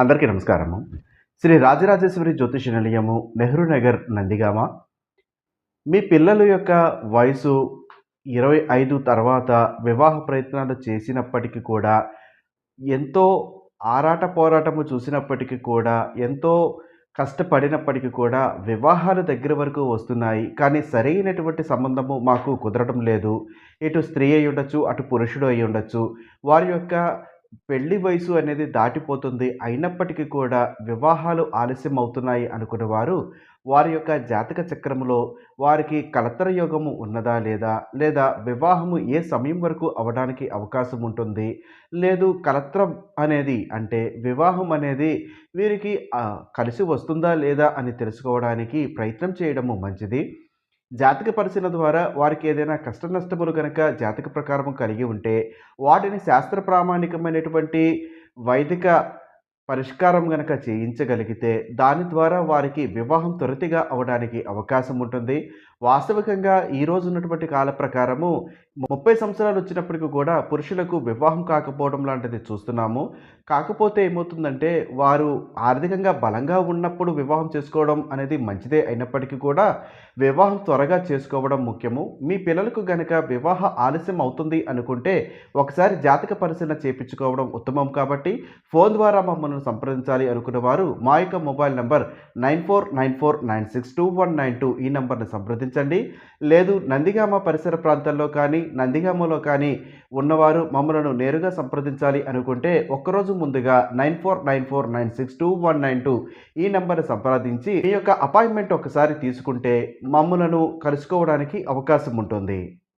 అందరికీ నమస్కారము. శ్రీ రాజరాజేశ్వరి జ్యోతిష నిలయము, నెహ్రూ నగర్, నందిగామ. మీ పిల్లల యొక్క వయసు 25 తర్వాత వివాహ ప్రయత్నాలు చేసినప్పటికీ కూడా, ఎంతో ఆరాట పోరాటము చూసినప్పటికీ కూడా, ఎంతో కష్టపడినప్పటికీ కూడా వివాహాలు దగ్గర వరకు వస్తున్నాయి. కానీ సరైనటువంటి సంబంధము మాకు కుదరడం లేదు. ఇటు స్త్రీ అయ్యుండొచ్చు, అటు పురుషుడు అయ్యుండొచ్చు. వారి యొక్క పెళ్లి వయసు అనేది దాటిపోతుంది. అయినప్పటికీ కూడా వివాహాలు ఆలస్యం అవుతున్నాయి అనుకునేవారు, వారి యొక్క జాతక చక్రములో వారికి కలత్ర యోగము ఉన్నదా లేదా? లేదా వివాహము ఏ సమయం వరకు అవ్వడానికి అవకాశం ఉంటుంది? లేదు కలత్రం అనేది అంటే వివాహం అనేది వీరికి కలిసి వస్తుందా లేదా అని తెలుసుకోవడానికి ప్రయత్నం చేయడము మంచిది. జాతక పరిశీలన ద్వారా వారికి ఏదైనా కష్ట నష్టములు గనక జాతక ప్రకారము కలిగి ఉంటే, వాటిని శాస్త్ర ప్రామాణికమైనటువంటి వైదిక పరిష్కారం గనక చేయించగలిగితే, దాని ద్వారా వారికి వివాహం త్వరితగా అవ్వడానికి అవకాశం ఉంటుంది. వాస్తవికంగా ఈ రోజు ఉన్నటువంటి కాల ప్రకారము 30 సంవత్సరాలు వచ్చినప్పటికి కూడా పురుషులకు వివాహం కాకపోవడం లాంటిది చూస్తున్నాము. కాకపోతే ఏమవుతుందంటే, వారు ఆర్థికంగా బలంగా ఉన్నప్పుడు వివాహం చేసుకోవడం అనేది మంచిదే అయినప్పటికీ కూడా, వివాహం త్వరగా చేసుకోవడం ముఖ్యము. మీ పిల్లలకు గనక వివాహ ఆలస్యం అవుతుంది అనుకుంటే, ఒకసారి జాతక పరిశీలన చేపించుకోవడం ఉత్తమం కాబట్టి, ఫోన్ ద్వారా మమ్మల్ని సంప్రదించాలి అనుకునేవారు మా యొక్క మొబైల్ నంబర్ 9494962192 ఈ నంబర్ని సంప్రదించండి. లేదు నందిగామ పరిసర ప్రాంతాల్లో కానీ, నందిగామలో కానీ ఉన్నవారు మమ్మలను నేరుగా సంప్రదించాలి అనుకుంటే, ఒక్కరోజు ముందుగా 9494962192 ఈ నంబర్ని సంప్రదించి మీ యొక్క అపాయింట్మెంట్ ఒకసారి తీసుకుంటే మమ్మలను కలుసుకోవడానికి అవకాశం ఉంటుంది.